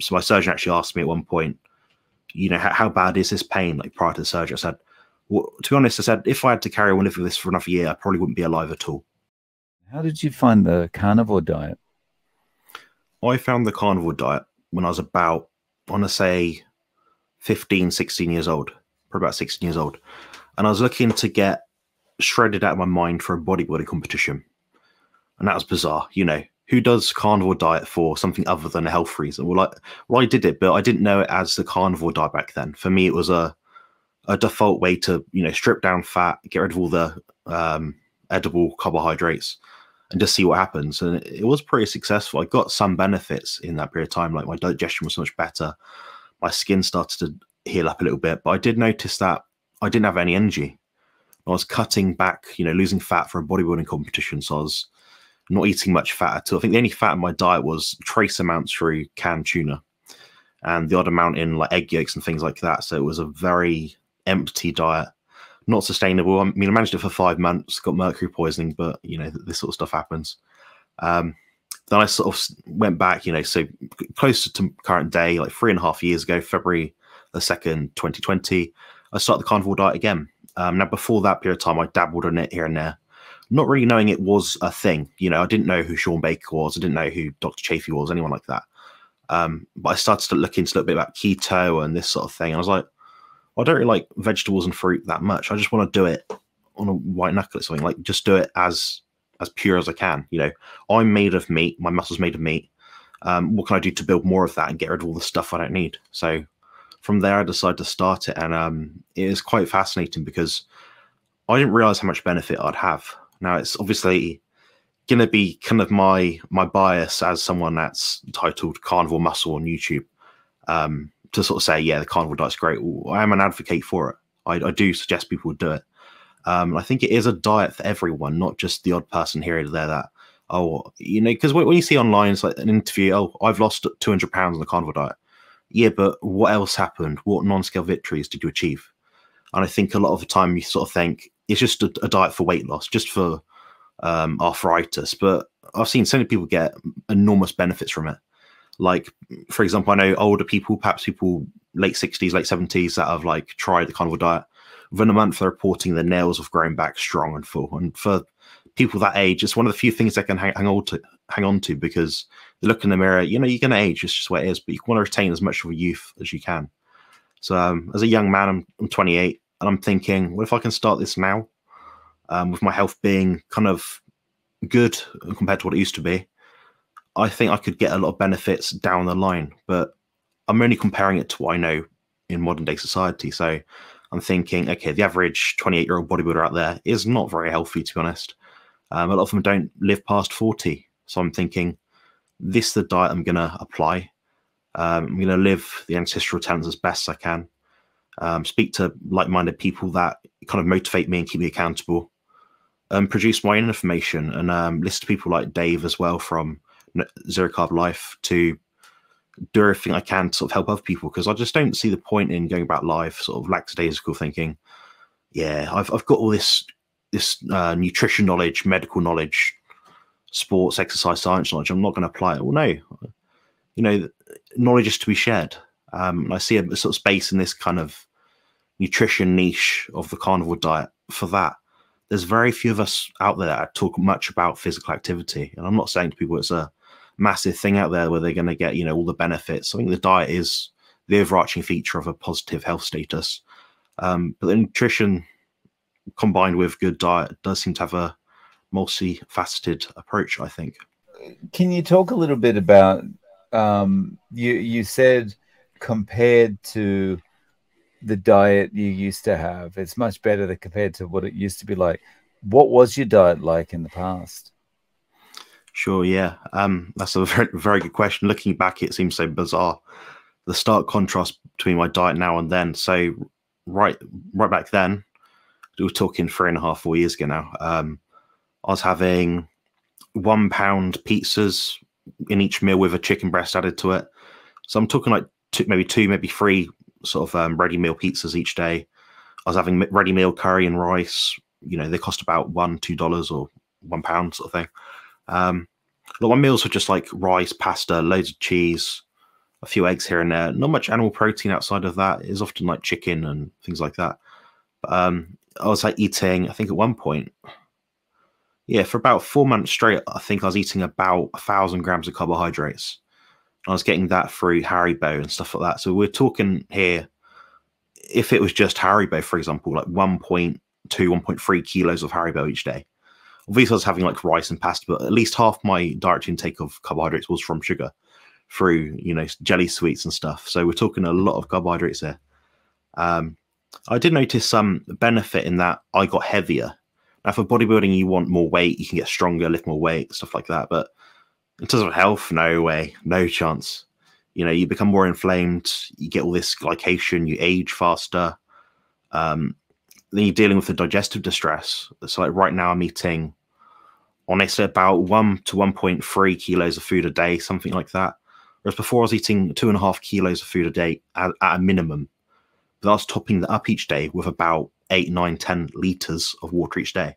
So my surgeon actually asked me at one point, you know, how bad is this pain? Like prior to the surgery, I said, well, to be honest, I said, if I had to carry on living with this for another year, I probably wouldn't be alive at all. How did you find the carnivore diet? I found the carnivore diet when I was about, I want to say 15, 16 years old, probably about 16 years old. And I was looking to get shredded out of my mind for a bodybuilding competition. And that was bizarre. You know, who does carnivore diet for something other than a health reason? Well, I did it, but I didn't know it as the carnivore diet back then. For me, it was a default way to, you know, strip down fat, get rid of all the edible carbohydrates, and just see what happens. And it was pretty successful. I got some benefits in that period of time. Like my digestion was so much better. My skin started to heal up a little bit, but I did notice that I didn't have any energy. I was cutting back, you know, losing fat for a bodybuilding competition. So I was not eating much fat at all. I think the only fat in my diet was trace amounts through canned tuna and the odd amount in like egg yolks and things like that. So it was a very empty diet, not sustainable. I mean, I managed it for 5 months, got mercury poisoning, but you know, this sort of stuff happens. Then I sort of went back, you know, so closer to current day, like 3.5 years ago, February the 2nd, 2020, I started the carnivore diet again. Now, before that period of time, I dabbled in it here and there, not really knowing it was a thing. You know, I didn't know who Sean Baker was. I didn't know who Dr. Chafee was, anyone like that. But I started to look into a little bit about keto and this sort of thing. And I was like, I don't really like vegetables and fruit that much. I just want to do it on a white knuckle or something, like just do it as pure as I can. You know, I'm made of meat. My muscle's made of meat. What can I do to build more of that and get rid of all the stuff I don't need? So from there, I decided to start it. And it is quite fascinating because I didn't realize how much benefit I'd have. Now, it's obviously going to be kind of my bias as someone that's titled Carnivore Muscle on YouTube, to sort of say, yeah, the carnivore diet's great. I am an advocate for it. I do suggest people do it. I think it is a diet for everyone, not just the odd person here or there that, oh, you know, because when you see online, it's like an interview, oh, I've lost 200 pounds on the carnivore diet. Yeah, but what else happened? What non-scale victories did you achieve? And I think a lot of the time you sort of think it's just a diet for weight loss, just for arthritis. But I've seen so many people get enormous benefits from it. Like, for example, I know older people, perhaps people late 60s, late 70s that have like tried the carnivore diet. Within a month, they're reporting their nails have grown back strong and full. And for people that age, it's one of the few things they can hang on to because they look in the mirror, you know, you're going to age, it's just what it is, but you want to retain as much of a youth as you can. So as a young man, I'm 28, and I'm thinking, what if I can start this now with my health being kind of good compared to what it used to be? I think I could get a lot of benefits down the line, but I'm only comparing it to what I know in modern day society. So I'm thinking, okay, the average 28-year-old bodybuilder out there is not very healthy, to be honest. A lot of them don't live past 40. So I'm thinking, this is the diet I'm going to apply. I'm going to live the ancestral talents as best I can. Speak to like-minded people that kind of motivate me and keep me accountable. Produce my own information and listen to people like Dave as well from Zero Carb Life to do everything I can to sort of help other people, because I just don't see the point in going about life sort of lackadaisical thinking, yeah, I've got all this nutrition knowledge, medical knowledge, sports, exercise, science knowledge. I'm not going to apply it. Well, no, you know, knowledge is to be shared. I see a sort of space in this kind of nutrition niche of the carnivore diet for that. There's very few of us out there that talk much about physical activity. And I'm not saying to people it's a massive thing out there where they're going to get, you know, all the benefits. I think the diet is the overarching feature of a positive health status. But the nutrition combined with good diet does seem to have a multifaceted approach, I think. Can you talk a little bit about, you said compared to the diet you used to have, it's much better than compared to what it used to be like. What was your diet like in the past? Sure, yeah. That's a very, very good question. Looking back, it seems so bizarre. The stark contrast between my diet now and then. So right back then, we were talking 3.5, 4 years ago now. I was having 1 pound pizzas in each meal with a chicken breast added to it. So I'm talking like maybe two, maybe three sort of ready meal pizzas each day. I was having ready meal curry and rice. You know, they cost about $1-2 or £1 sort of thing. My meals were just like rice, pasta, loads of cheese, a few eggs here and there. Not much animal protein outside of that. It's often like chicken and things like that. But I was like eating, I think at one point, yeah, for about 4 months straight, I think I was eating about 1,000 grams of carbohydrates. I was getting that through Haribo and stuff like that. So we're talking here, if it was just Haribo, for example, like 1.2, 1.3 kilos of Haribo each day. Obviously, I was having like rice and pasta, but at least half my dietary intake of carbohydrates was from sugar through, you know, jelly sweets and stuff. So we're talking a lot of carbohydrates there. I did notice some benefit in that I got heavier. Now, for bodybuilding, you want more weight, you can get stronger, lift more weight, stuff like that. But in terms of health, no way, no chance. You know, you become more inflamed, you get all this glycation, you age faster. Then you're dealing with the digestive distress. So like right now I'm eating, honestly, about 1 to 1.3 kilos of food a day, something like that. Whereas before I was eating 2.5 kilos of food a day at a minimum. But I was topping that up each day with about 8, 9, 10 liters of water each day.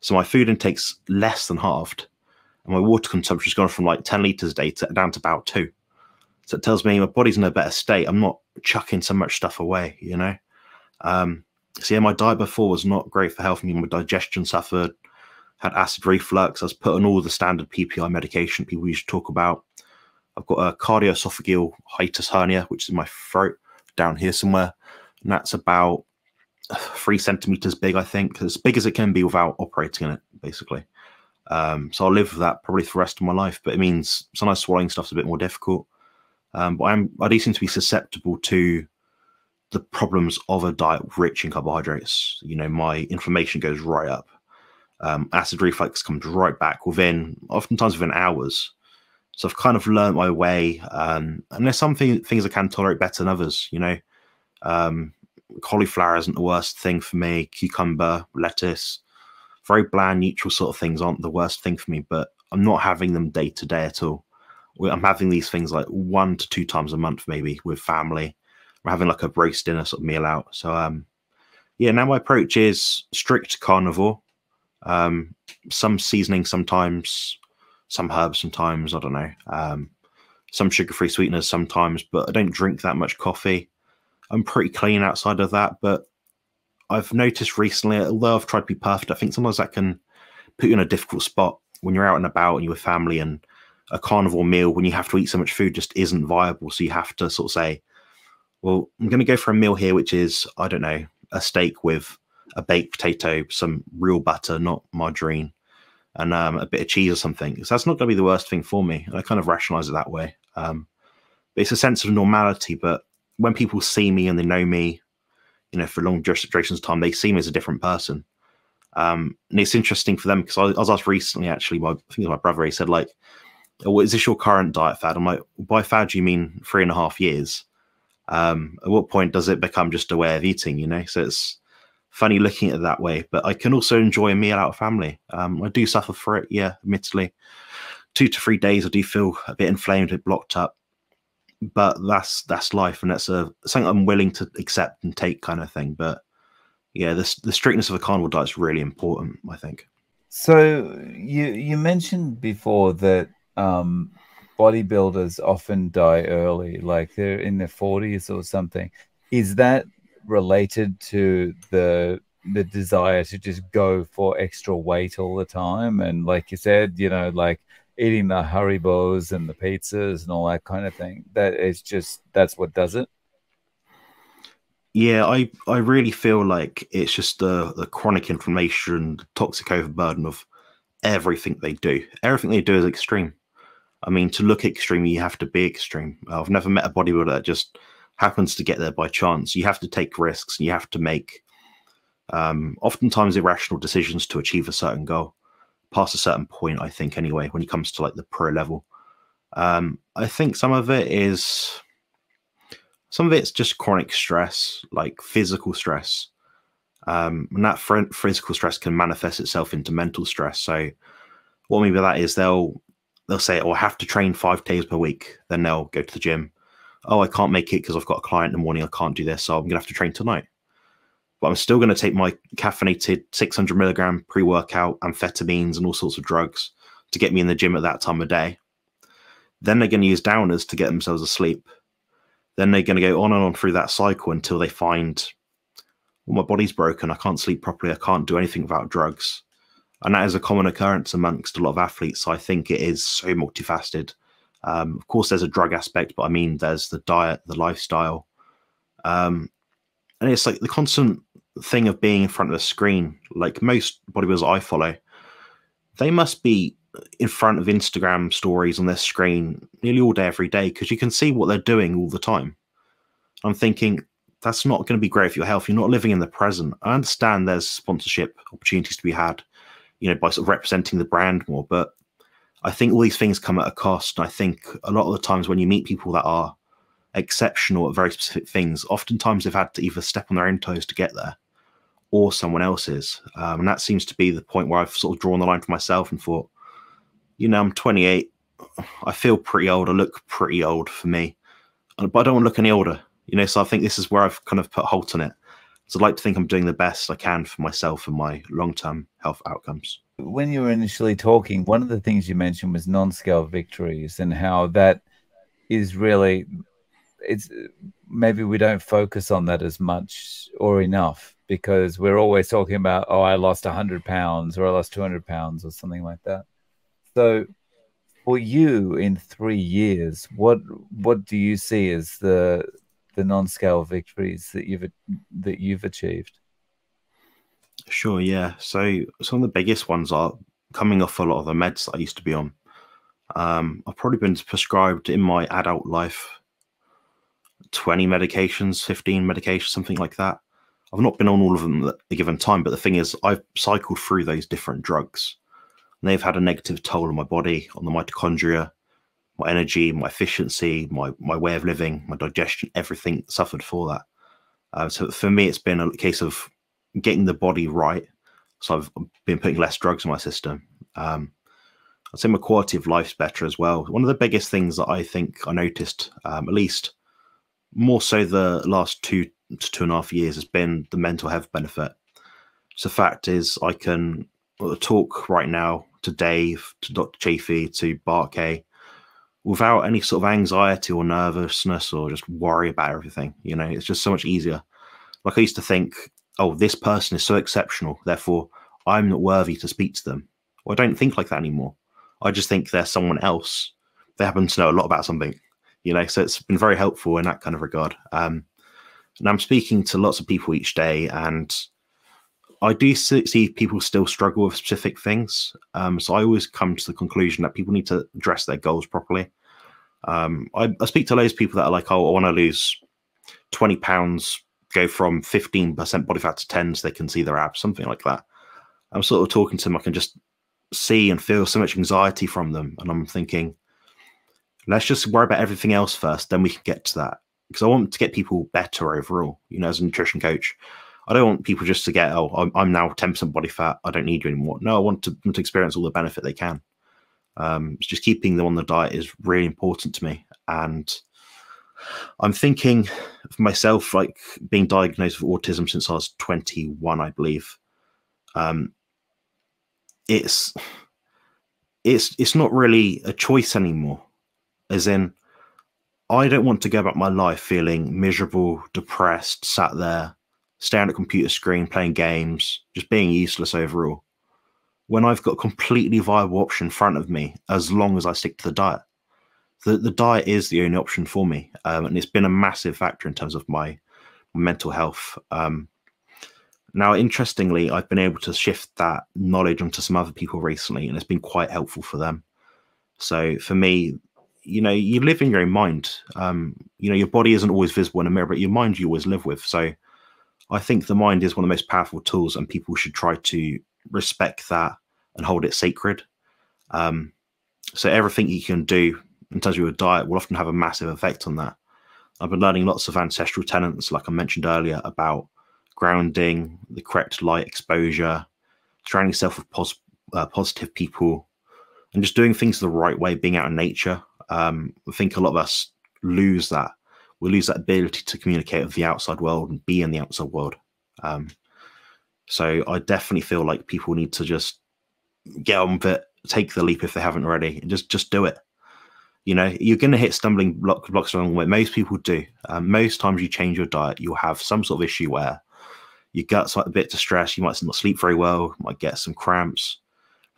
So my food intake's less than halved. And my water consumption's gone from like 10 liters a day down to about 2. So it tells me my body's in a better state. I'm not chucking so much stuff away, you know? So yeah, my diet before was not great for health. I mean, my digestion suffered, had acid reflux. I was put on all the standard PPI medication people usually talk about. I've got a cardioesophageal hiatus hernia, which is in my throat down here somewhere. And that's about 3 centimeters big, I think, as big as it can be without operating on it, basically. So I'll live with that probably for the rest of my life, but it means sometimes swallowing stuff's a bit more difficult. But I do seem to be susceptible to the problems of a diet rich in carbohydrates. You know, my inflammation goes right up. Acid reflux comes right back oftentimes within hours. So I've kind of learned my way. And there's some things I can tolerate better than others, you know. Cauliflower isn't the worst thing for me. Cucumber, lettuce, very bland, neutral sort of things aren't the worst thing for me, but I'm not having them day to day at all. I'm having these things like 1 to 2 times a month, maybe with family. We're having like a roast dinner sort of meal out. So, yeah, now my approach is strict carnivore. Some seasoning sometimes, some herbs sometimes, I don't know. Some sugar-free sweeteners sometimes, but I don't drink that much coffee. I'm pretty clean outside of that, but I've noticed recently, although I've tried to be perfect, I think sometimes that can put you in a difficult spot when you're out and about and you're with family, and a carnivore meal, when you have to eat so much food, just isn't viable. So you have to sort of say, well, I'm going to go for a meal here, which is, I don't know, a steak with a baked potato, some real butter, not margarine, and a bit of cheese or something. So that's not going to be the worst thing for me. And I kind of rationalize it that way. But it's a sense of normality. But when people see me and they know me, you know, for long durations of time, they see me as a different person. And it's interesting for them because I was asked recently, actually, I think it was my brother, he said, like, oh, is this your current diet fad? I'm like, by fad, do you mean 3.5 years? At what point does it become just a way of eating, you know? So it's funny looking at it that way, but I can also enjoy a meal out of family. I do suffer for it, yeah, admittedly. 2 to 3 days, I do feel a bit inflamed, a bit blocked up, but that's life, and that's something I'm willing to accept and take kind of thing. But yeah, the strictness of a carnivore diet is really important, I think. So you mentioned before that bodybuilders often die early, like they're in their 40s or something. Is that related to the desire to just go for extra weight all the time? And like you said, you know, like eating the Haribos and the pizzas and all that kind of thing, that's what does it? Yeah, I really feel like it's just the chronic inflammation, the toxic overburden of everything they do. Everything they do is extreme. I mean, to look extreme, you have to be extreme. I've never met a bodybuilder that just happens to get there by chance. You have to take risks, and you have to make oftentimes irrational decisions to achieve a certain goal, past a certain point, I think, anyway, when it comes to like the pro level. I think some of it's just chronic stress, like physical stress. And that physical stress can manifest itself into mental stress. So what I mean by that is they'll say, oh, I have to train 5 days per week. Then they'll go to the gym. Oh, I can't make it because I've got a client in the morning. I can't do this, so I'm going to have to train tonight. But I'm still going to take my caffeinated 600 milligram pre-workout, amphetamines, and all sorts of drugs to get me in the gym at that time of day. Then they're going to use downers to get themselves asleep. Then they're going to go on and on through that cycle until they find, well, my body's broken. I can't sleep properly. I can't do anything without drugs. And that is a common occurrence amongst a lot of athletes. So I think it is so multifaceted. Of course, there's a drug aspect, but I mean, there's the diet, the lifestyle. And it's like the constant thing of being in front of a screen. Like most bodybuilders I follow, they must be in front of Instagram stories on their screen nearly all day, every day, because you can see what they're doing all the time. I'm thinking, that's not going to be great for your health. You're not living in the present. I understand there's sponsorship opportunities to be had, you know, by sort of representing the brand more, but I think all these things come at a cost. And I think a lot of the times when you meet people that are exceptional at very specific things, oftentimes they've had to either step on their own toes to get there or someone else's. And that seems to be the point where I've sort of drawn the line for myself and thought, you know, I'm 28. I feel pretty old. I look pretty old for me, but I don't want to look any older, you know, so I think this is where I've kind of put a halt on it. So I'd like to think I'm doing the best I can for myself and my long-term health outcomes. When you were initially talking, one of the things you mentioned was non-scale victories and how that is really, it's maybe we don't focus on that as much or enough, because we're always talking about, oh, I lost 100 pounds or I lost 200 pounds or something like that. So for you in 3 years, what do you see as the non-scale victories that you've achieved? Sure, yeah. So some of the biggest ones are coming off a lot of the meds that I used to be on. I've probably been prescribed in my adult life 20 medications, 15 medications, something like that. I've not been on all of them at a given time, but the thing is, I've cycled through those different drugs. And they've had a negative toll on my body, on the mitochondria, my energy, my efficiency, my way of living, my digestion, everything suffered for that. So for me, it's been a case of getting the body right. So I've been putting less drugs in my system. I'd say my quality of life's better as well. One of the biggest things that I think I noticed, at least more so the last 2 to 2.5 years, has been the mental health benefit. So the fact is, I can talk right now to Dave, to Dr. Chafee, to Barkay, without any sort of anxiety or nervousness or just worry about everything. You know, it's just so much easier. Like I used to think, oh, this person is so exceptional, therefore I'm not worthy to speak to them. Well, I don't think like that anymore. I just think they're someone else. They happen to know a lot about something, you know, so it's been very helpful in that kind of regard. And I'm speaking to lots of people each day, and I do see people still struggle with specific things. So I always come to the conclusion that people need to address their goals properly. I speak to loads of people that are like, oh, I want to lose 20 pounds, go from 15% body fat to 10 so they can see their abs, something like that. I'm sort of talking to them, I can just see and feel so much anxiety from them. And I'm thinking, let's just worry about everything else first, then we can get to that. Because I want to get people better overall, you know, as a nutrition coach. I don't want people just to get, oh, I'm now 10% body fat, I don't need you anymore. No, I want them to experience all the benefit they can. Just keeping them on the diet is really important to me. And I'm thinking for myself, like being diagnosed with autism since I was 21, I believe. It's not really a choice anymore. As in, I don't want to go about my life feeling miserable, depressed, sat there, staring at a computer screen, playing games, just being useless overall, when I've got a completely viable option in front of me, as long as I stick to the diet. The diet is the only option for me, and it's been a massive factor in terms of my mental health. Now, interestingly, I've been able to shift that knowledge onto some other people recently, and it's been quite helpful for them. So for me, you know, you live in your own mind. You know, your body isn't always visible in a mirror, but your mind you always live with. So I think the mind is one of the most powerful tools, and people should try to respect that and hold it sacred. So everything you can do in terms of your diet will often have a massive effect on that. I've been learning lots of ancestral tenets, like I mentioned earlier, about grounding, the correct light exposure, surrounding yourself with positive people, and just doing things the right way, being out in nature. I think a lot of us lose that. We lose that ability to communicate with the outside world and be in the outside world. So I definitely feel like people need to just get on with it, take the leap if they haven't already, and just do it. You know, you're going to hit stumbling blocks along the way. Most people do. Most times you change your diet, you'll have some sort of issue where your gut's like a bit distressed. You might not sleep very well, might get some cramps.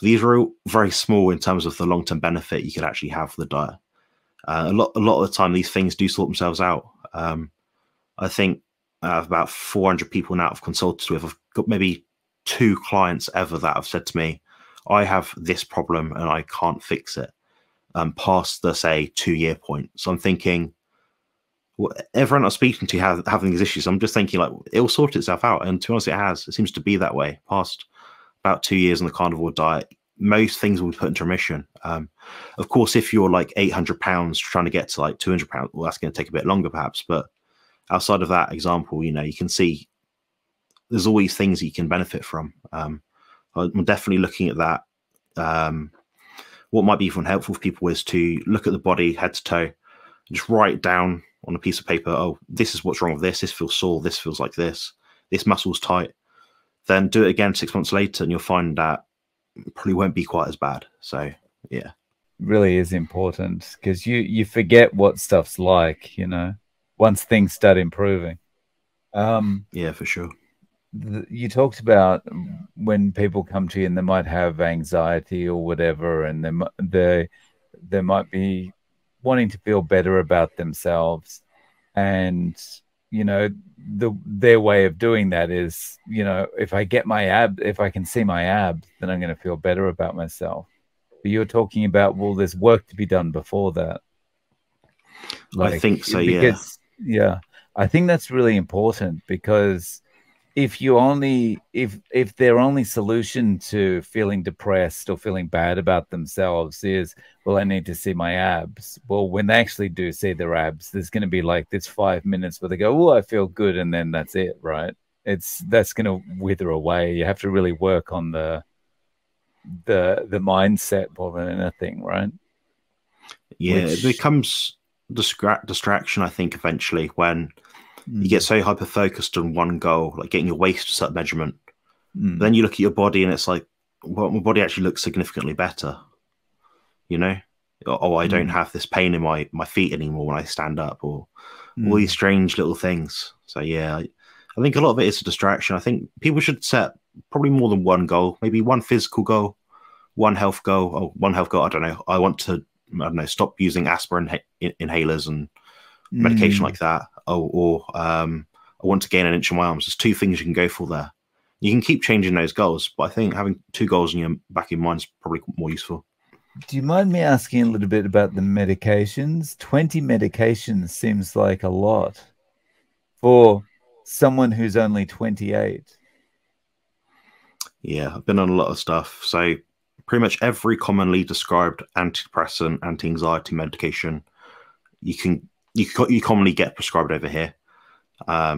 These are all very small in terms of the long-term benefit you could actually have for the diet. A lot of the time, these things do sort themselves out. I think about 400 people now I've consulted with. I've got maybe 2 clients ever that have said to me, I have this problem and I can't fix it past the, say, 2-year point. So I'm thinking, well, everyone I'm speaking to having these issues, I'm just thinking, like, it'll sort itself out. And to be honest, it has. It seems to be that way. Past about 2 years on the carnivore diet, most things will be put into remission. Of course, if you're like 800 pounds trying to get to like 200 pounds, well, that's going to take a bit longer perhaps. But outside of that example, you know, you can see there's always things that you can benefit from. I'm definitely looking at that. What might be even helpful for people is to look at the body head to toe, just write down on a piece of paper, oh, this is what's wrong with this. This feels sore. This feels like this. This muscle's tight. Then do it again 6 months later, and you'll find that it probably won't be quite as bad. So, yeah. Really is important, because you forget what stuff's like, you know, once things start improving. Yeah, for sure. You talked about when people come to you and they might have anxiety or whatever, and they might be wanting to feel better about themselves, and you know, their way of doing that is, you know, if I can see my abs, then I'm going to feel better about myself. But you're talking about, well, there's work to be done before that. Like, I think so, because, yeah. I think that's really important, because if their only solution to feeling depressed or feeling bad about themselves is, well, I need to see my abs. Well, when they actually do see their abs, there's going to be like this 5 minutes where they go, oh, I feel good. And then that's it, right? That's going to wither away. You have to really work on the mindset more than anything, right? Yeah, it becomes distraction, I think, eventually, when you get so hyper focused on one goal, like getting your waist to a certain measurement. Then you look at your body and it's like, well, my body actually looks significantly better. You know, oh, I don't have this pain in my feet anymore when I stand up, or all these strange little things. So yeah, I think a lot of it is a distraction. I think people should set probably more than one goal, maybe one physical goal, one health goal. Oh, one health goal, I don't know. I want to, I don't know, stop using aspirin inhalers and medication like that. Or I want to gain an inch in my arms. There's 2 things you can go for there. You can keep changing those goals, but I think having 2 goals in your back of your mind is probably more useful. Do you mind me asking a little bit about the medications? 20 medications seems like a lot for someone who's only 28. Yeah, I've been on a lot of stuff. So pretty much every commonly described antidepressant, anti-anxiety medication you commonly get prescribed over here. I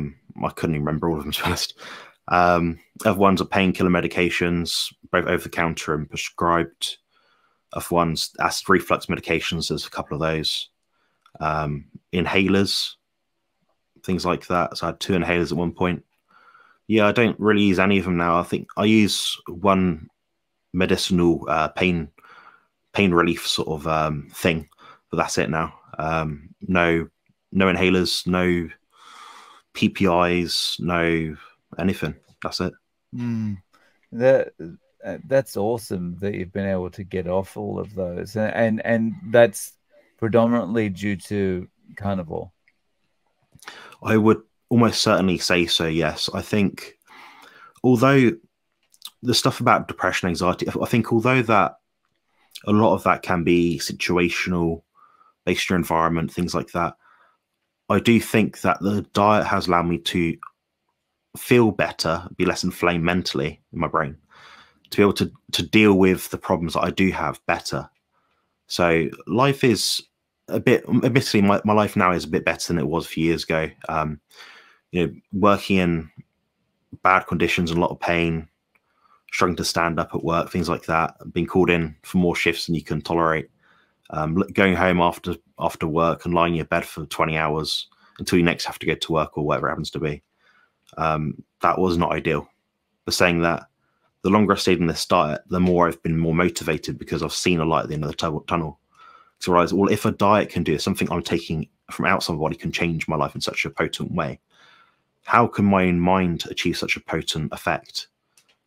couldn't even remember all of them, to be honest. Other ones are painkiller medications, both over the counter and prescribed. Other ones, acid reflux medications, there's a couple of those. Inhalers, things like that. So I had 2 inhalers at one point. Yeah, I don't really use any of them now. I think I use one medicinal pain relief sort of thing, but that's it now. No inhalers, no PPIs, no anything. That's it. That's awesome that you've been able to get off all of those, and that's predominantly due to carnivore. I would almost certainly say so, yes. I think, although the stuff about depression, anxiety, I think although that a lot of that can be situational, based on your environment, things like that, I do think that the diet has allowed me to feel better, be less inflamed mentally in my brain, to be able to deal with the problems that I do have better. So life is a bit, admittedly, my life now is a bit better than it was a few years ago. You know, working in bad conditions and a lot of pain, struggling to stand up at work, things like that, being called in for more shifts than you can tolerate. Going home after work and lying in your bed for 20 hours until you next have to go to work or whatever it happens to be. That was not ideal. But saying that, the longer I've stayed in this diet, the more I've been more motivated, because I've seen a light at the end of the tunnel. to realize, well, if a diet can do this, something I'm taking from outside my body can change my life in such a potent way. How can my own mind achieve such a potent effect?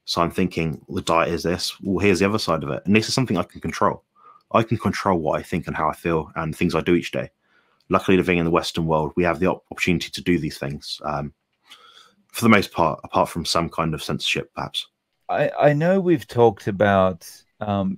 So I'm thinking, well, the diet is this. Well, here's the other side of it. And this is something I can control. I can control what I think and how I feel and things I do each day. Luckily, living in the Western world, we have the opportunity to do these things. For the most part, apart from some kind of censorship, perhaps. I know we've talked about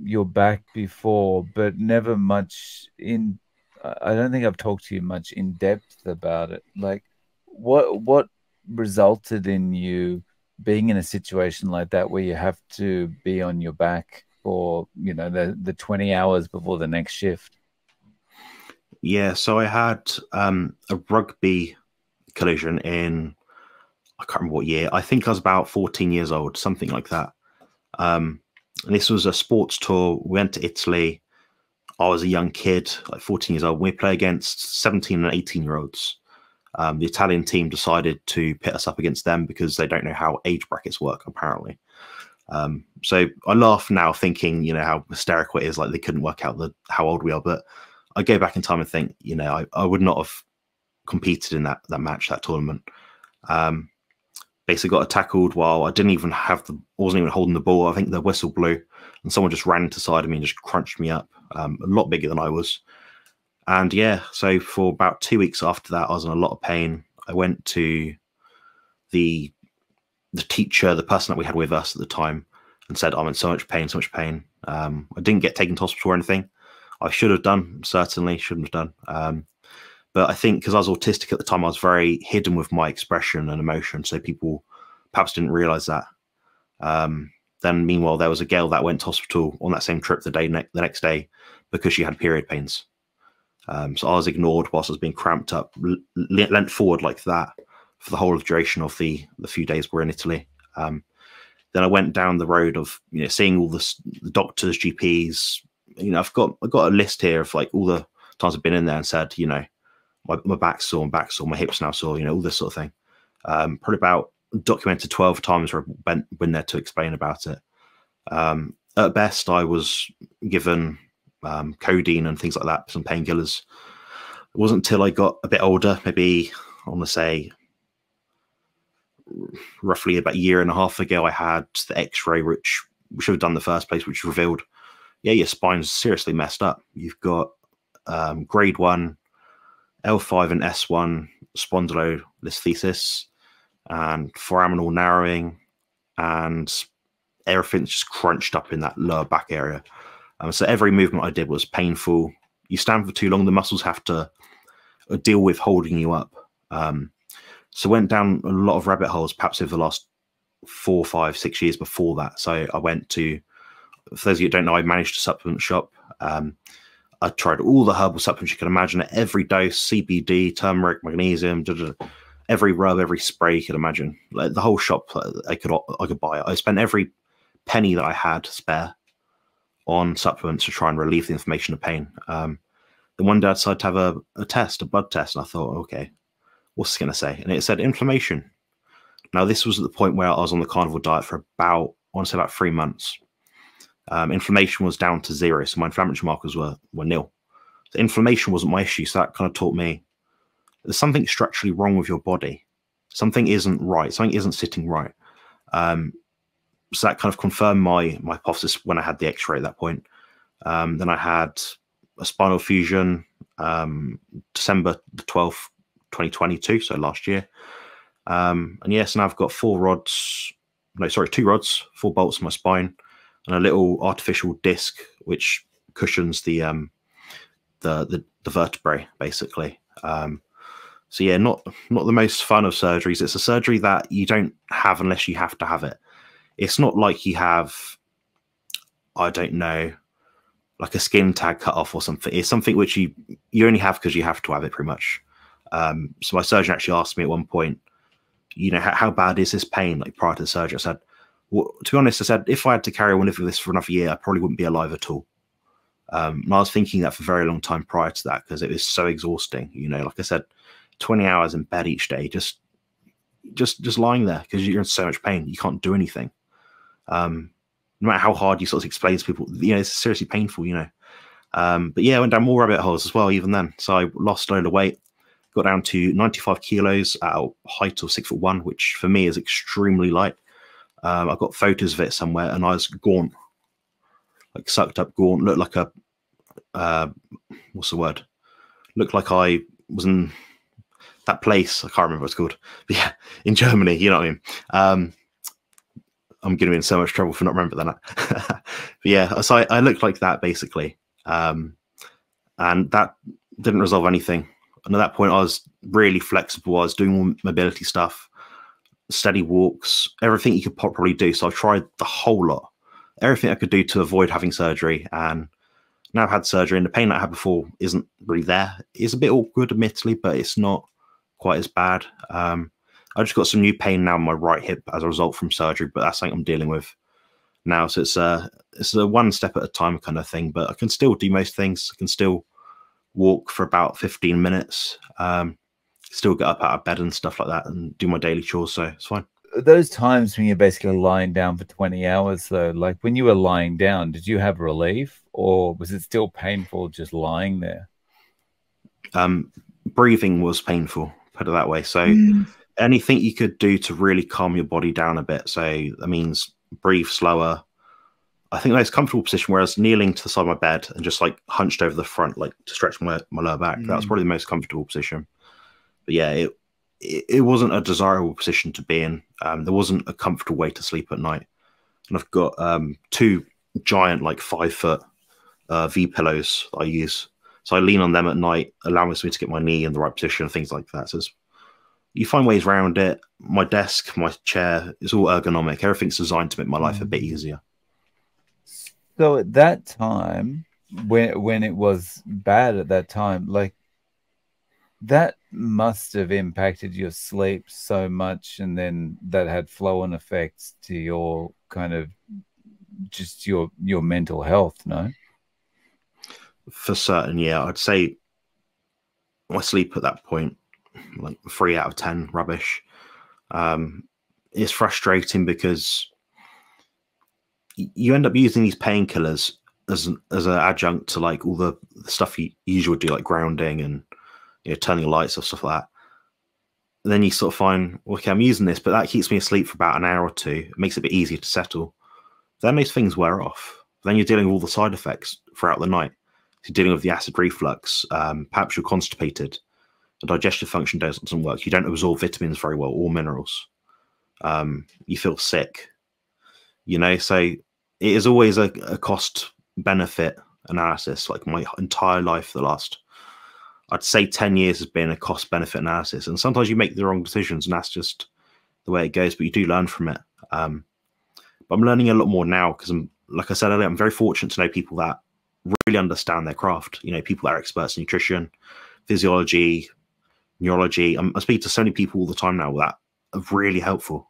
your back before, but never much in. I don't think I've talked to you much in depth about it. Like, what resulted in you being in a situation like that where you have to be on your back for, you know, the 20 hours before the next shift? Yeah, so I had a rugby collision in, I can't remember what year. I think I was about 14 years old, something like that. And this was a sports tour. We went to Italy. I was a young kid, like 14 years old. We play against 17 and 18-year-olds. The Italian team decided to pit us up against them because they don't know how age brackets work, apparently. So I laugh now thinking, you know, how hysterical it is, like they couldn't work out how old we are. But I go back in time and think, you know, I would not have competed in that match, that tournament. Basically got tackled while I didn't even wasn't even holding the ball. I think the whistle blew and someone just ran into the side of me and just crunched me up, a lot bigger than I was. And yeah, so for about 2 weeks after that, I was in a lot of pain. I went to the teacher, the person that we had with us at the time, and said, I'm in so much pain, so much pain. I didn't get taken to hospital or anything. I should have done, certainly shouldn't have done. But I think because I was autistic at the time, I was very hidden with my expression and emotion. So people perhaps didn't realize that. Then meanwhile, there was a girl that went to hospital on that same trip the next day because she had period pains. So I was ignored whilst I was being cramped up, leant forward like that for the whole duration of the few days we're in Italy. Then I went down the road of, you know, seeing all the doctors, GPs. You know, I've got a list here of like all the times I've been in there and said, you know, my back's sore, my hips now sore, you know, all this sort of thing. Probably about documented 12 times where I've been there to explain about it. At best, I was given codeine and things like that, some painkillers. It wasn't until I got a bit older, maybe I want to say roughly about a year and a half ago, I had the X-ray, which we should have done in the first place, which revealed, yeah, your spine's seriously messed up. You've got grade 1 L5 and S1 spondylolisthesis and foraminal narrowing, and everything's just crunched up in that lower back area. So every movement I did was painful. You stand for too long, the muscles have to deal with holding you up. So went down a lot of rabbit holes, perhaps over the last 4, 5, 6 years before that. So I went to, for those of you who don't know, I managed a supplement shop. I tried all the herbal supplements you can imagine at every dose, CBD, turmeric, magnesium, every rub, every spray you could imagine. Like the whole shop, I could buy it. I spent every penny that I had spare on supplements to try and relieve the inflammation and pain. Then one day I decided to have a blood test, and I thought, okay, what's this going to say? And it said inflammation. Now, this was at the point where I was on the carnivore diet for about, I want to say about 3 months. Inflammation was down to 0, so my inflammatory markers were nil. So inflammation wasn't my issue, so that kind of taught me there's something structurally wrong with your body. Something isn't right. Something isn't sitting right. So that kind of confirmed my hypothesis when I had the X-ray at that point. Then I had a spinal fusion, December the 12th, 2022, so last year. And yes, now I've got 2 rods, 4 bolts in my spine, and a little artificial disc which cushions the vertebrae, basically. So yeah, not the most fun of surgeries. It's a surgery that you don't have unless you have to have it. It's not like you have, I don't know, like a skin tag cut off or something. It's something which you only have because you have to have it, pretty much. So my surgeon actually asked me at one point, you know, how bad is this pain, like prior to the surgery? I said, well, to be honest, I said, if I had to carry on with this for another year, I probably wouldn't be alive at all. And I was thinking that for a very long time prior to that, because it was so exhausting. You know, like I said, 20 hours in bed each day, just lying there because you're in so much pain. You can't do anything. No matter how hard you sort of explain to people, you know, it's seriously painful, you know. But yeah, I went down more rabbit holes as well, even then. So I lost a load of weight, got down to 95 kilos at a height of 6'1", which for me is extremely light. I've got photos of it somewhere, and I was gaunt, like sucked up gaunt, looked like a, what's the word? Looked like I was in that place. I can't remember what it's called. But yeah, in Germany, you know what I mean? I'm going to be in so much trouble for not remembering that. But yeah, so I looked like that basically. And that didn't resolve anything. And at that point, I was really flexible. I was doing all mobility stuff, steady walks, everything you could probably do. So I tried the whole lot, everything I could do to avoid having surgery. And now I've had surgery, and the pain that I had before isn't really there. It's a bit awkward, admittedly, but it's not quite as bad. I just got some new pain now in my right hip as a result from surgery, but that's something I'm dealing with now. So it's a one step at a time kind of thing, but I can still do most things. I can still walk for about 15 minutes, still get up out of bed and stuff like that and do my daily chores. So it's fine. Those times when you're basically lying down for 20 hours, though, like when you were lying down, did you have relief, or was it still painful just lying there? Breathing was painful, put it that way. So anything you could do to really calm your body down a bit. So that means breathe slower. I think the most comfortable position, whereas kneeling to the side of my bed and just like hunched over the front, like to stretch my lower back, that was probably the most comfortable position. But yeah, it wasn't a desirable position to be in. There wasn't a comfortable way to sleep at night. And I've got two giant, like 5-foot V pillows that I use. So I lean on them at night, allowing me to get my knee in the right position and things like that. So you find ways around it. My desk, my chair, it's all ergonomic. Everything's designed to make my life a bit easier. So at that time, when it was bad at that time, like that must have impacted your sleep so much, and then that had flow-on effects to your kind of just your mental health, no? For certain, yeah. I'd say my sleep at that point, like 3 out of 10, rubbish. It's frustrating because you end up using these painkillers as an adjunct to like all the stuff you usually do, like grounding and turning lights off, stuff like that. And then you sort of find, okay, I'm using this, but that keeps me asleep for about an hour or two. It makes it a bit easier to settle. Then those things wear off. Then you're dealing with all the side effects throughout the night. You're dealing with the acid reflux. Perhaps you're constipated. The digestive function doesn't work. You don't absorb vitamins very well or minerals. You feel sick. So it is always a cost benefit analysis. Like my entire life, the last, I'd say 10 years has been a cost benefit analysis. And sometimes you make the wrong decisions, and that's just the way it goes, but you do learn from it. But I'm learning a lot more now because like I said earlier, I'm very fortunate to know people that really understand their craft. People that are experts in nutrition, physiology, neurology. I speak to so many people all the time now that are really helpful.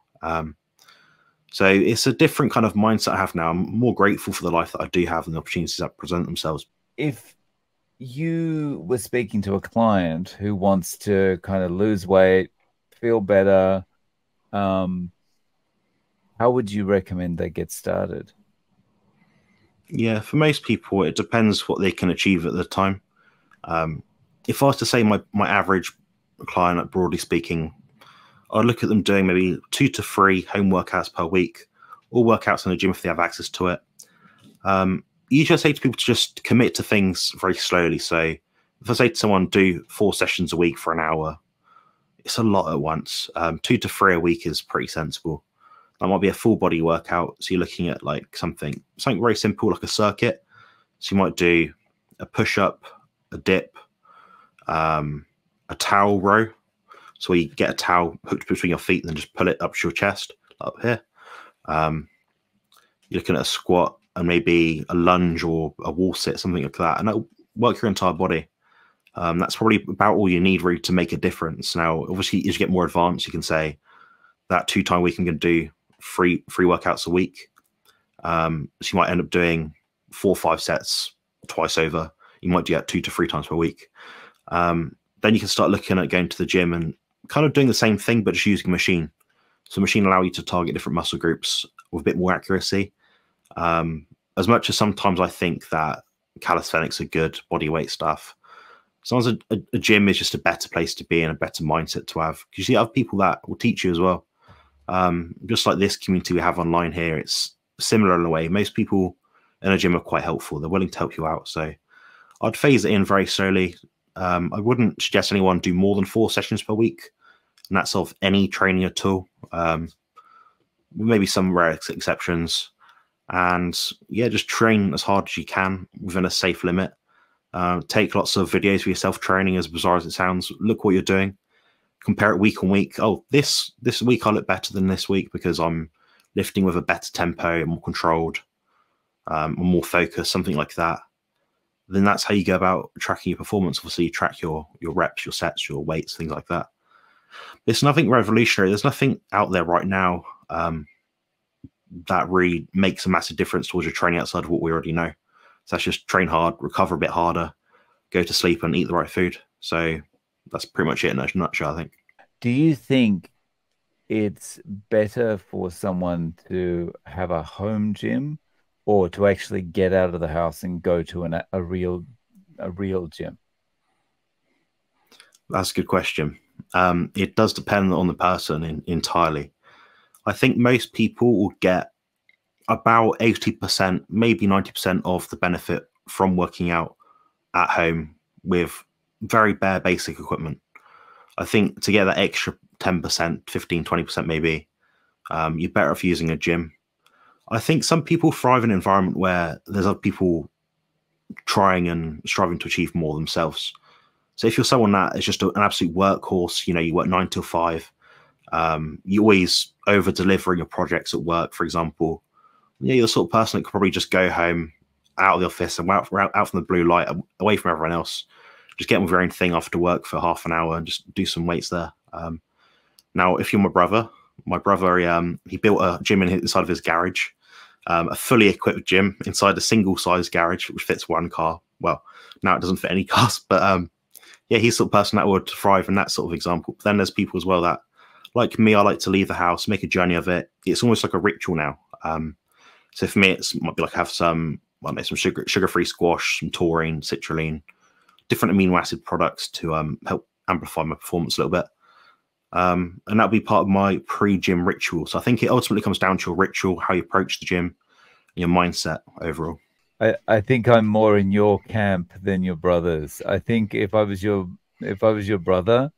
So it's a different kind of mindset I have now. I'm more grateful for the life that I do have and the opportunities that present themselves. If you were speaking to a client who wants to kind of lose weight, feel better, how would you recommend they get started? Yeah, for most people, it depends what they can achieve at the time. If I was to say my average client, broadly speaking, I'd look at them doing maybe 2 to 3 home workouts per week, or workouts in the gym if they have access to it. Usually I say to people to just commit to things very slowly. So if I say to someone, do 4 sessions a week for an hour, it's a lot at once. 2 to 3 a week is pretty sensible. That might be a full body workout. So you're looking at like something very simple, like a circuit. So you might do a push-up, a dip, a towel row. So you get a towel hooked between your feet and then just pull it up to your chest, up here. You're looking at a squat and maybe a lunge or a wall sit, something like that. And that'll work your entire body. That's probably about all you need really to make a difference. Now, obviously, as you get more advanced, you can say that 2 times a week I'm going to do 3 workouts a week. So you might end up doing 4 or 5 sets twice over. You might do that 2 to 3 times per week. Then you can start looking at going to the gym and kind of doing the same thing, but just using a machine. So a machine allows you to target different muscle groups with a bit more accuracy. As much as sometimes I think that calisthenics are good, body weight stuff. Sometimes a gym is just a better place to be and a better mindset to have, because you see other people that will teach you as well. Just like this community we have online here, it's similar in a way. Most people in a gym are quite helpful. They're willing to help you out. So I'd phase it in very slowly. I wouldn't suggest anyone do more than 4 sessions per week, and that's of any training at all. Maybe some rare exceptions. And yeah, just train as hard as you can within a safe limit. Take lots of videos of yourself training, as bizarre as it sounds. Look what you're doing. Compare it week on week. Oh, this week I look better than this week because I'm lifting with a better tempo, more controlled, more focused, something like that. Then that's how you go about tracking your performance. Obviously, you track your reps, your sets, your weights, things like that. There's nothing revolutionary. There's nothing out there right now that really makes a massive difference towards your training outside of what we already know. So that's just train hard, recover a bit harder, go to sleep and eat the right food. So that's pretty much it in a nutshell, I think. Do you think it's better for someone to have a home gym or to actually get out of the house and go to a real gym? That's a good question. It does depend on the person entirely. I think most people will get about 80%, maybe 90% of the benefit from working out at home with very bare basic equipment. I think to get that extra 10%, 15, 20% maybe, you're better off using a gym. I think some people thrive in an environment where there's other people trying and striving to achieve more themselves. So if you're someone that is just an absolute workhorse, you work 9 till 5, you always over deliver your projects at work, for example, you're the sort of person that could probably just go home, out of the office and out from the blue light, away from everyone else, just get on with your own thing after work for half an hour and just do some weights there. Now, if you're my brother, he built a gym inside of his garage, a fully equipped gym inside a single-sized garage, which fits one car. Well, now it doesn't fit any cars, but yeah, he's the sort of person that would thrive in that sort of example. But then there's people as well that, like me, I like to leave the house, make a journey of it. It's almost like a ritual now. So for me, it might be like have some sugar-free squash, some taurine, citrulline, different amino acid products to help amplify my performance a little bit. And that'll be part of my pre-gym ritual. So I think it ultimately comes down to your ritual, how you approach the gym, and your mindset overall. I think I'm more in your camp than your brother's. I think if I was your brother,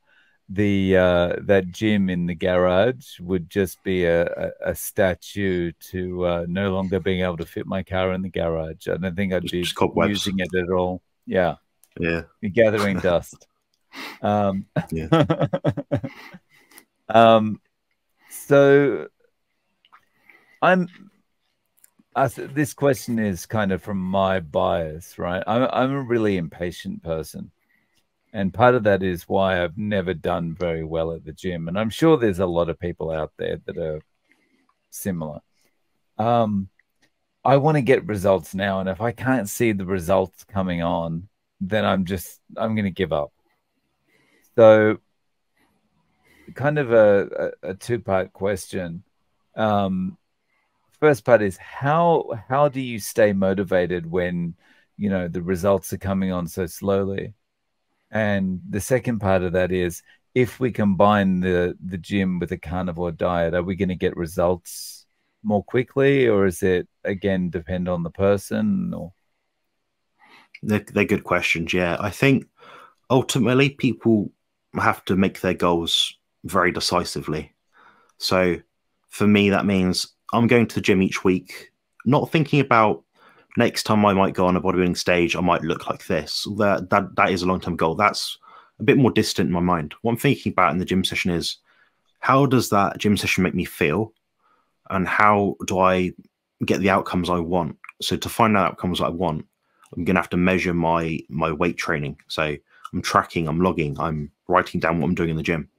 that gym in the garage would just be a statue to no longer being able to fit my car in the garage. I don't think I'd be using it at all. Yeah. Yeah. You're gathering dust. Yeah. So this question is kind of from my bias, right? I'm a really impatient person. And part of that is why I've never done very well at the gym. And I'm sure there's a lot of people out there that are similar. I want to get results now. And if I can't see the results coming on, then I'm going to give up. So kind of a two-part question. First part is how do you stay motivated when, the results are coming on so slowly? And the second part of that is, if we combine the gym with a carnivore diet, are we going to get results more quickly, or is it, again, depend on the person? Or They're good questions, yeah. I think ultimately people have to make their goals very decisively. So for me, that means I'm going to the gym each week, not thinking about next time I might go on a bodybuilding stage, I might look like this. That is a long-term goal. That's a bit more distant in my mind. What I'm thinking about in the gym session is, how does that gym session make me feel? And how do I get the outcomes I want? So to find out outcomes I want, I'm going to have to measure my weight training. So I'm tracking, I'm logging, I'm writing down what I'm doing in the gym.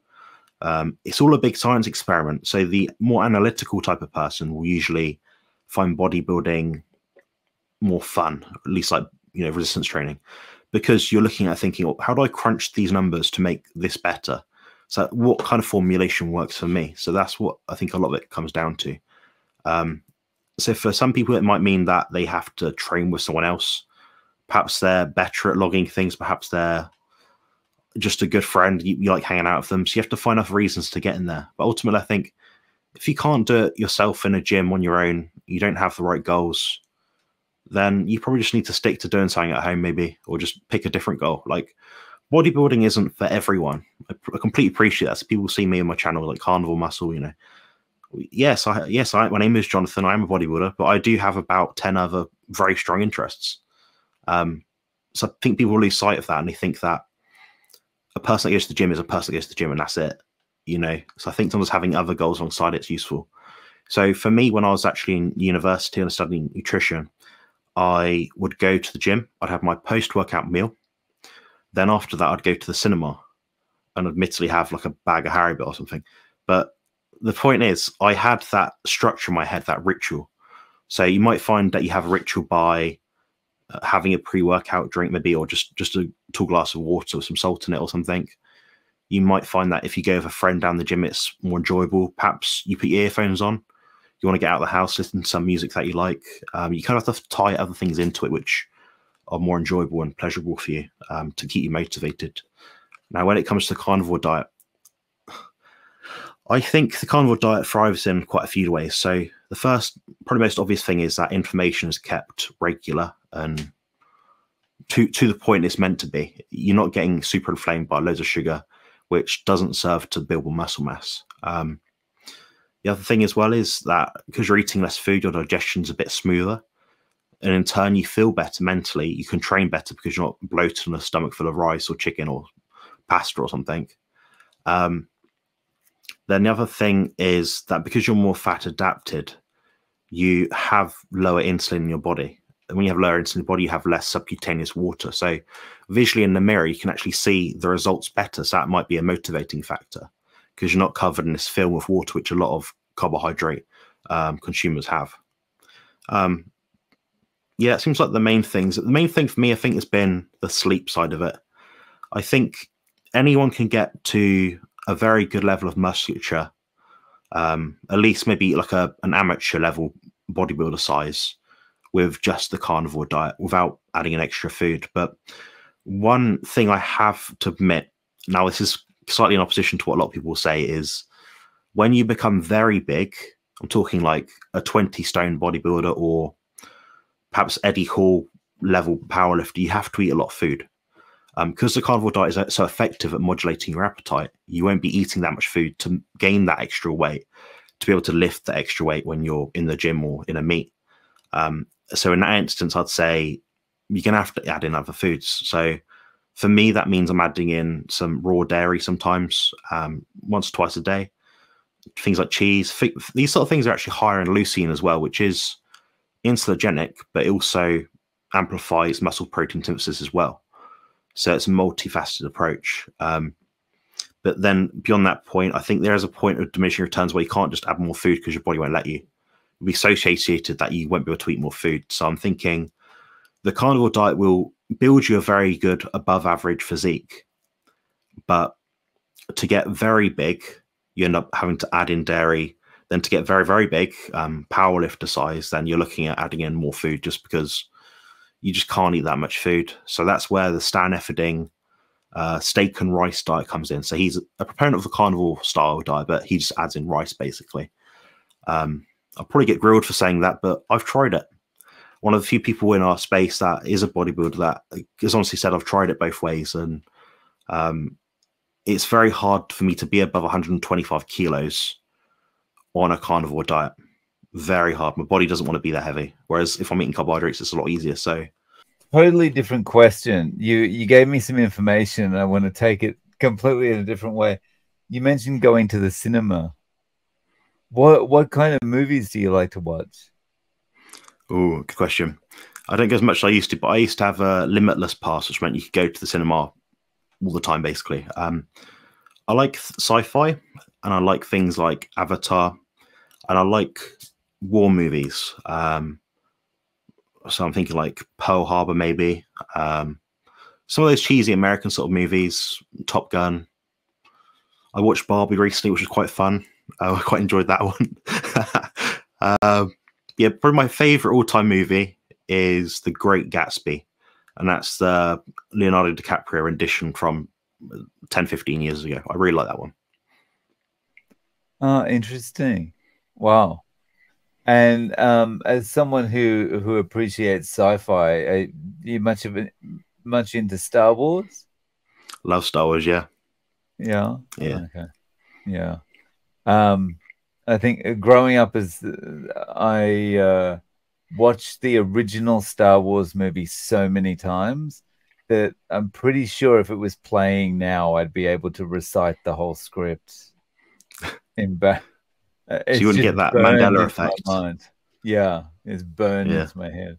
It's all a big science experiment. So the more analytical type of person will usually find bodybuilding more fun, at least like, resistance training, because you're looking at thinking, oh, how do I crunch these numbers to make this better? So what kind of formulation works for me? So that's what I think a lot of it comes down to. So for some people, it might mean that they have to train with someone else, Perhaps they're better at logging things. Perhaps they're just a good friend. You like hanging out with them. So you have to find enough reasons to get in there. But ultimately, I think if you can't do it yourself in a gym on your own, you don't have the right goals, then you probably just need to stick to doing something at home, maybe, or just pick a different goal. Like, bodybuilding isn't for everyone. I completely appreciate that. So people see me on my channel, like Carnivore Muscle, you know. Yes, my name is Jonathan. I am a bodybuilder, but I do have about 10 other very strong interests. So I think people lose sight of that, and they think that a person that goes to the gym is a person that goes to the gym, and that's it, you know. So I think sometimes having other goals alongside it's useful. So for me, when I was actually in university and studying nutrition, I would go to the gym. I'd have my post-workout meal. Then after that, I'd go to the cinema and admittedly have like a bag of Haribo or something. But the point is, I had that structure in my head, that ritual. So you might find that you have a ritual by having a pre-workout drink, maybe, or just a tall glass of water with some salt in it or something. You might find that if you go with a friend down the gym, it's more enjoyable. Perhaps you put your earphones on. You want to get out of the house, listen to some music that you like. You kind of have to tie other things into it, which are more enjoyable and pleasurable for you, to keep you motivated. Now, when it comes to the carnivore diet, I think the carnivore diet thrives in quite a few ways. So the first, probably most obvious thing is that information is kept regular and to the point it's meant to be. You're not getting super inflamed by loads of sugar, which doesn't serve to build muscle mass. The other thing as well is that because you're eating less food, your digestion's a bit smoother. And in turn, you feel better mentally. You can train better because you're not bloated on a stomach full of rice or chicken or pasta or something. Then the other thing is that because you're more fat adapted, you have lower insulin in your body. And when you have lower insulin in your body, you have less subcutaneous water. So visually in the mirror, you can actually see the results better. So that might be a motivating factor because you're not covered in this film of water, which a lot of carbohydrate consumers have. Yeah, it seems like the main things. The main thing for me, I think, has been the sleep side of it. I think anyone can get to a very good level of musculature, at least maybe like an amateur level bodybuilder size, with just the carnivore diet without adding an extra food. But one thing I have to admit, now this is slightly in opposition to what a lot of people say, is when you become very big, I'm talking like a 20-stone bodybuilder or perhaps Eddie Hall level powerlifter, you have to eat a lot of food. Because the carnivore diet is so effective at modulating your appetite, you won't be eating that much food to gain that extra weight, to be able to lift the extra weight when you're in the gym or in a meet. So in that instance, I'd say you're going to have to add in other foods. So for me, that means I'm adding in some raw dairy sometimes, once or twice a day. Things like cheese. These sort of things are actually higher in leucine as well, which is insulinogenic, but it also amplifies muscle protein synthesis as well. So it's a multifaceted approach. But then beyond that point, I think there is a point of diminishing returns where you can't just add more food because your body won't let you. You'll be so satiated that you won't be able to eat more food. So I'm thinking the carnivore diet will build you a very good above average physique. But to get very big, you end up having to add in dairy. Then to get very, very big, powerlifter size, then you're looking at adding in more food just because you just can't eat that much food. So that's where the Stan Efferding steak and rice diet comes in. So he's a proponent of the carnivore style diet, but he just adds in rice basically. I'll probably get grilled for saying that, but I've tried it. One of the few people in our space that is a bodybuilder that has honestly said I've tried it both ways, and it's very hard for me to be above 125 kilos on a carnivore diet. Very hard. My body doesn't want to be that heavy. Whereas if I'm eating carbohydrates, it's a lot easier. So totally different question. You gave me some information and I want to take it completely in a different way. You mentioned going to the cinema. What kind of movies do you like to watch? Oh, good question. I don't go as much as I used to, but I used to have a limitless pass, which meant you could go to the cinema all the time, basically. I like sci-fi, and I like things like Avatar, and I like war movies. So I'm thinking like Pearl Harbor, maybe. Some of those cheesy American sort of movies, Top Gun. I watched Barbie recently, which was quite fun. I quite enjoyed that one. Yeah, probably my favorite all-time movie is The Great Gatsby. and that's the Leonardo DiCaprio rendition from 10, 15 years ago. I really like that one. Oh, interesting. Wow. And as someone who appreciates sci-fi, are you much into Star Wars? Love Star Wars, yeah. Yeah. Yeah. Okay. Yeah. Um, I think growing up as I watched the original Star Wars movie so many times that I'm pretty sure if it was playing now, I'd be able to recite the whole script in back. So It's you wouldn't just get that burned Mandela into my effect. mind. Yeah, it's burned Yeah. into my head.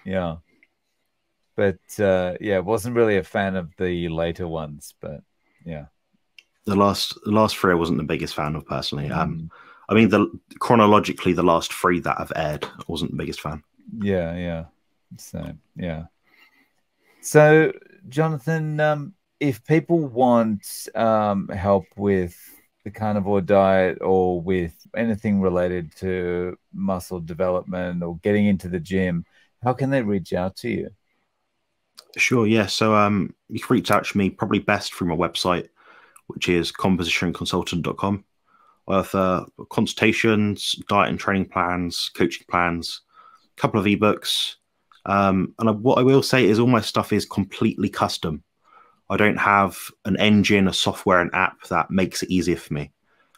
Yeah. But yeah, wasn't really a fan of the later ones, but yeah. The last three I wasn't the biggest fan of personally. Mm. I mean, chronologically, the last three that have aired, I wasn't the biggest fan. Yeah, yeah. So yeah. So Jonathan, if people want help with the carnivore diet or with anything related to muscle development or getting into the gym, how can they reach out to you? Sure, yeah. So you can reach out to me probably best through my website, which is compositionconsultant.com. I offer consultations, diet and training plans, coaching plans, a couple of ebooks. What I will say is all my stuff is completely custom. I don't have an engine, a software, an app that makes it easier for me.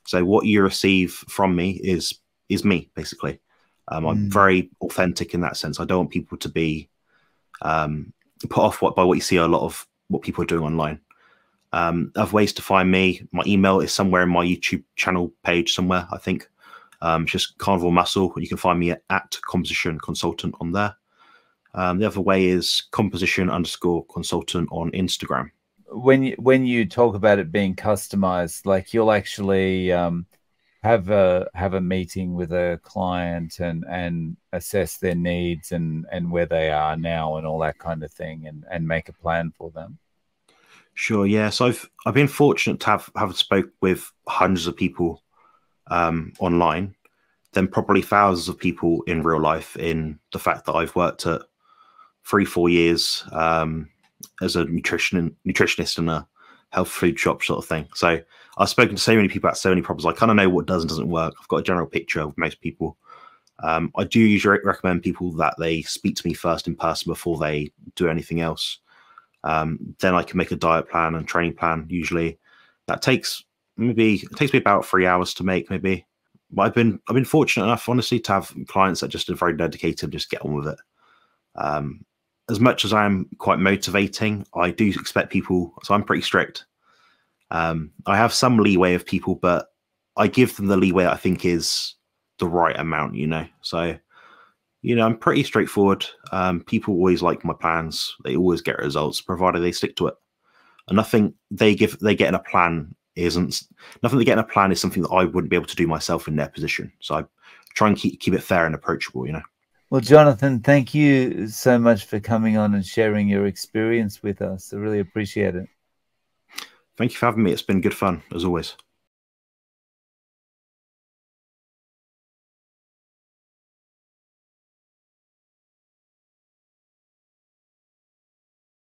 So what you receive from me is me, basically. I'm Mm. very authentic in that sense. I don't want people to be put off by what you see a lot of what people are doing online. Other ways to find me. My email is somewhere in my YouTube channel page somewhere, I think. It's just Carnivore Muscle. You can find me at Composition Consultant on there. The other way is composition_consultant on Instagram. When you talk about it being customized, like you'll actually have a meeting with a client and assess their needs and where they are now and all that kind of thing and make a plan for them. Sure, yeah. So I've been fortunate to have spoke with hundreds of people online, then probably thousands of people in real life. In the fact that I've worked at 3-4 years as a nutritionist in a health food shop sort of thing. So I've spoken to so many people about so many problems. I kind of know what does and doesn't work. I've got a general picture of most people. I do usually recommend people that they speak to me first in person before they do anything else. Then I can make a diet plan and training plan. Usually that takes me about 3 hours to make, maybe. But I've been fortunate enough, honestly, to have clients that just are very dedicated, just get on with it. As much as I am quite motivating, I do expect people, so I'm pretty strict. I have some leeway of people, but I give them the leeway that I think is the right amount, So, I'm pretty straightforward. People always like my plans. They always get results, provided they stick to it. And nothing they get in a plan is something that I wouldn't be able to do myself in their position. So I try and keep it fair and approachable, Well, Jonathan, thank you so much for coming on and sharing your experience with us. I really appreciate it. Thank you for having me. It's been good fun, as always.